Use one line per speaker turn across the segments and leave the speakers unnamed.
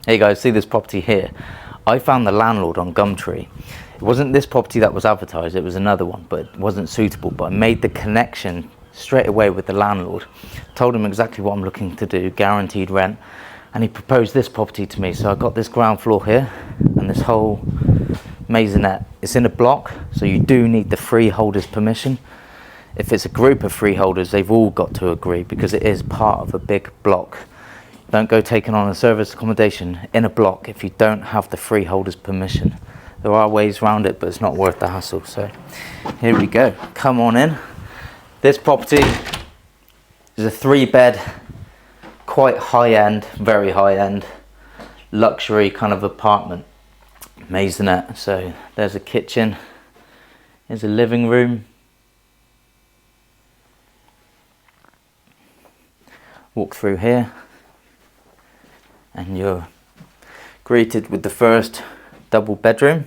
Hey guys, see this property here? I found the landlord on Gumtree. It wasn't this property that was advertised, it was another one, but it wasn't suitable. But I made the connection straight away with the landlord, told him exactly what I'm looking to do, guaranteed rent, and he proposed this property to me. So I got this ground floor here and this whole maisonette. It's in a block, so you do need the freeholder's permission. If it's a group of freeholders, they've all got to agree because it is part of a big block. Don't go taking on a service accommodation in a block if you don't have the freeholder's permission. There are ways around it, but it's not worth the hassle. So here we go. Come on in. This property is a 3-bed, quite high-end, very high-end, luxury kind of apartment. Maisonette. So there's a kitchen. There's a living room. Walk through here. And you're greeted with the first double bedroom.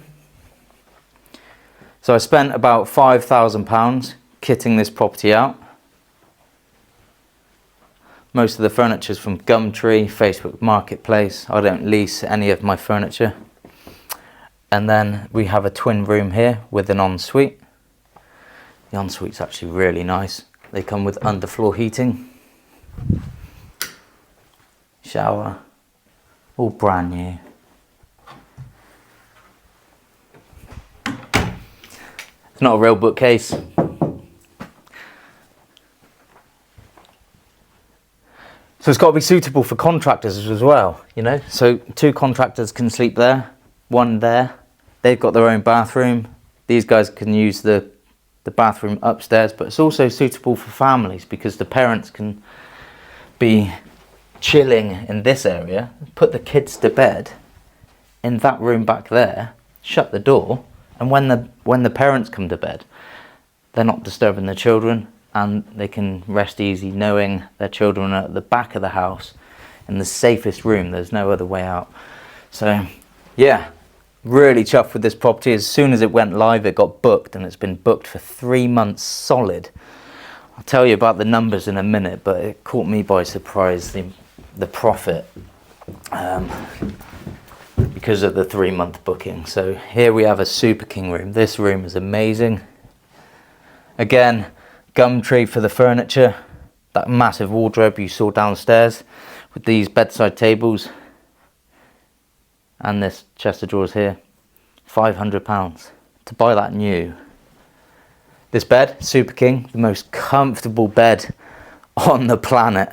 So I spent about £5,000 kitting this property out. Most of the furniture is from Gumtree, Facebook Marketplace. I don't lease any of my furniture. And then we have a twin room here with an ensuite. The ensuite's actually really nice. They come with underfloor heating. Shower. All brand new. It's not a real bookcase. So it's got to be suitable for contractors as well, you know. So 2 contractors can sleep there, 1 there. They've got their own bathroom. These guys can use the bathroom upstairs, but it's also suitable for families because the parents can be chilling in this area, put the kids to bed in that room back there, shut the door, and when the parents come to bed, they're not disturbing the children and they can rest easy knowing their children are at the back of the house in the safest room. There's no other way out. So yeah, really chuffed with this property. As soon as it went live, it got booked, and it's been booked for 3 months solid. I'll tell you about the numbers in a minute, but it caught me by surprise, the profit, because of the 3-month booking. So here we have a Super King room. This room is amazing. Again, Gumtree for the furniture. That massive wardrobe you saw downstairs with these bedside tables and this chest of drawers here. £500 to buy that new. This bed, Super King, the most comfortable bed on the planet.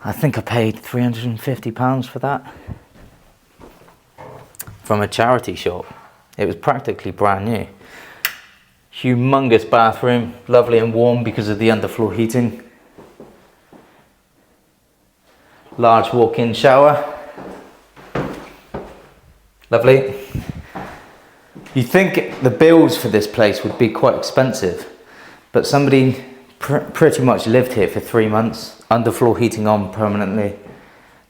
I think I paid £350 for that from a charity shop. It was practically brand new. Humongous bathroom, lovely and warm because of the underfloor heating. Large walk-in shower. Lovely. You'd think the bills for this place would be quite expensive, but somebody pretty much lived here for 3 months, underfloor heating on permanently,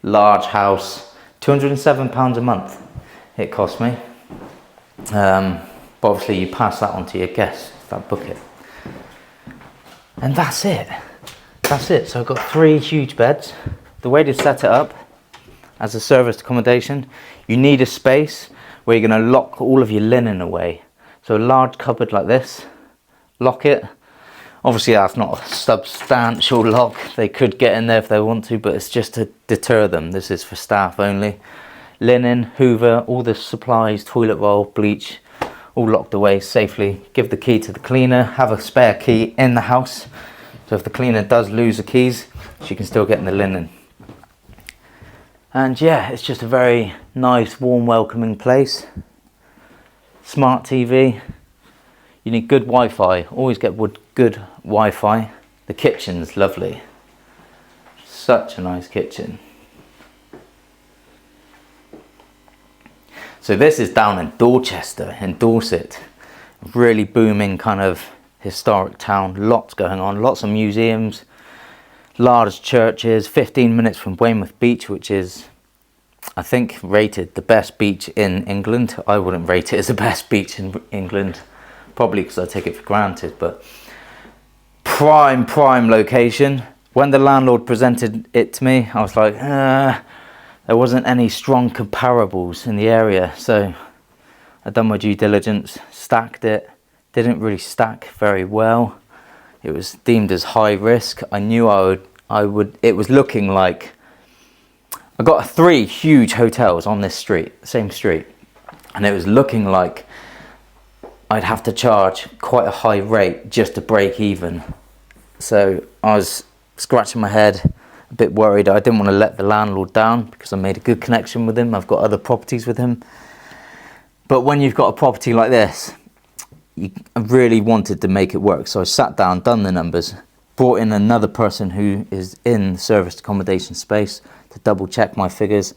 large house, £207 a month it cost me. But obviously you pass that on to your guests that book it. And that's it. That's it. So I've got 3 huge beds. The way to set it up as a serviced accommodation, you need a space where you're going to lock all of your linen away. So a large cupboard like this, lock it. Obviously that's not a substantial lock. They could get in there if they want to, but it's just to deter them. This is for staff only. Linen, hoover, all the supplies, toilet roll, bleach, all locked away safely. Give the key to the cleaner, have a spare key in the house. So if the cleaner does lose the keys, she can still get in the linen. And yeah, it's just a very nice, warm, welcoming place. Smart TV. You need good Wi-Fi. Always get good Wi-Fi. The kitchen's lovely. Such a nice kitchen. So this is down in Dorchester, in Dorset. Really booming kind of historic town. Lots going on. Lots of museums. Large churches. 15 minutes from Weymouth Beach, which is, I think, rated the best beach in England. I wouldn't rate it as the best beach in England, probably because I take it for granted, but prime location. When the landlord presented it to me, I was like, there wasn't any strong comparables in the area, so I'd done my due diligence, stacked it, didn't really stack very well. It was deemed as high risk. I knew it was looking like, I got 3 huge hotels on this street, same street, and it was looking like I'd have to charge quite a high rate just to break even. So I was scratching my head, a bit worried. I didn't want to let the landlord down because I made a good connection with him. I've got other properties with him. But when you've got a property like this, I really wanted to make it work. So I sat down, done the numbers, brought in another person who is in the serviced accommodation space to double check my figures.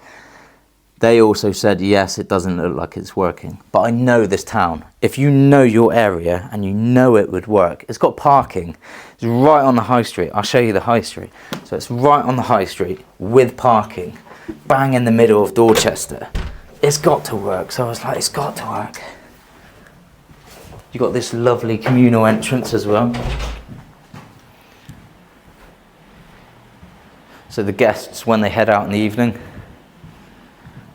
They also said, yes, it doesn't look like it's working. But I know this town. If you know your area and you know it would work, it's got parking. It's right on the high street. I'll show you the high street. So it's right on the high street with parking, bang in the middle of Dorchester. It's got to work. So I was like, it's got to work. You got this lovely communal entrance as well. So the guests, when they head out in the evening,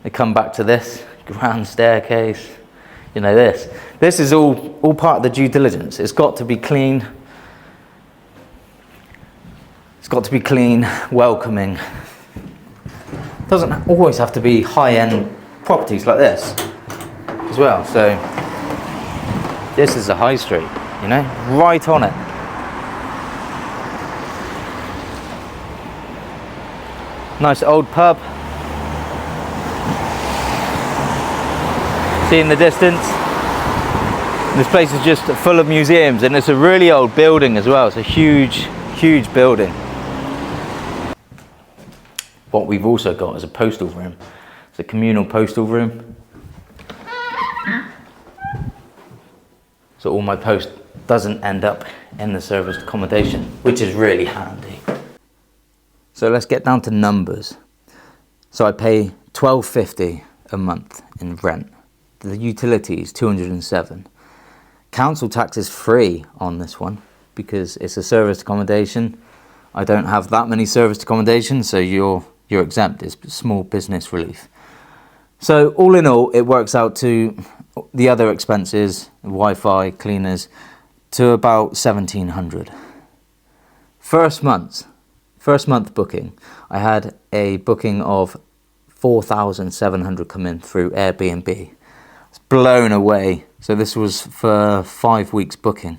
they come back to this grand staircase. You know, this is all part of the due diligence. It's got to be clean. It's got to be clean, welcoming. It doesn't always have to be high-end properties like this as well. So this is a high street, you know, right on it. Nice old pub. See in the distance. This place is just full of museums, and it's a really old building as well. It's a huge, huge building. What we've also got is a postal room. It's a communal postal room. So all my post doesn't end up in the serviced accommodation, which is really handy. So let's get down to numbers. So I pay £12.50 a month in rent. The utilities, 207. Council tax is free on this one because it's a serviced accommodation. I don't have that many serviced accommodations, so you're exempt. It's small business relief. So all in all, it works out to the other expenses, Wi-Fi, cleaners, to about 1,700. First month booking, I had a booking of 4,700 come in through Airbnb. It's blown away. So this was for 5 weeks booking.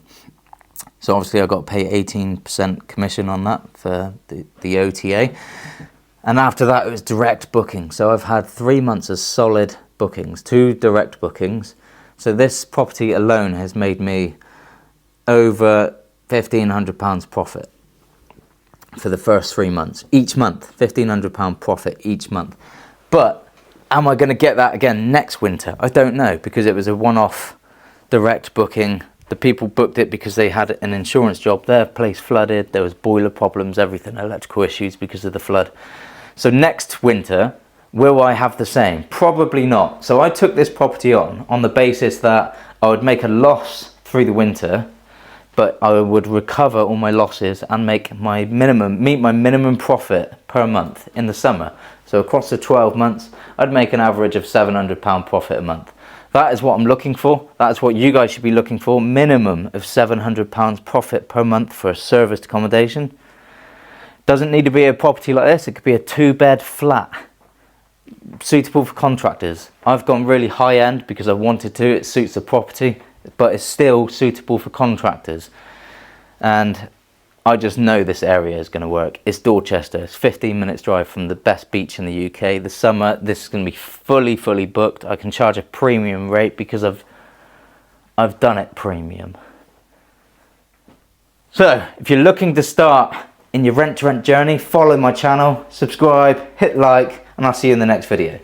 So obviously I got to pay 18% commission on that for the OTA. And after that it was direct booking. So I've had 3 months of solid bookings, 2 direct bookings. So this property alone has made me over £1,500 profit for the first 3 months. Each month, £1,500 profit each month. But am I going to get that again next winter? I don't know, because it was a one-off direct booking. The people booked it because they had an insurance job. Their place flooded. There was boiler problems, everything, electrical issues because of the flood. So next winter, will I have the same? Probably not. So I took this property on the basis that I would make a loss through the winter, but I would recover all my losses and meet my minimum profit per month in the summer. So across the 12 months, I'd make an average of £700 profit a month. That is what I'm looking for. That is what you guys should be looking for. Minimum of £700 profit per month for a serviced accommodation. Doesn't need to be a property like this. It could be a 2-bed flat, suitable for contractors. I've gone really high end because I wanted to. It suits the property, but it's still suitable for contractors. And I just know this area is going to work. It's Dorchester. It's 15 minutes drive from the best beach in the UK. The summer, this is going to be fully booked. I can charge a premium rate because I've done it premium. So if you're looking to start in your rent-to-rent journey, follow my channel, subscribe, hit like, and I'll see you in the next video.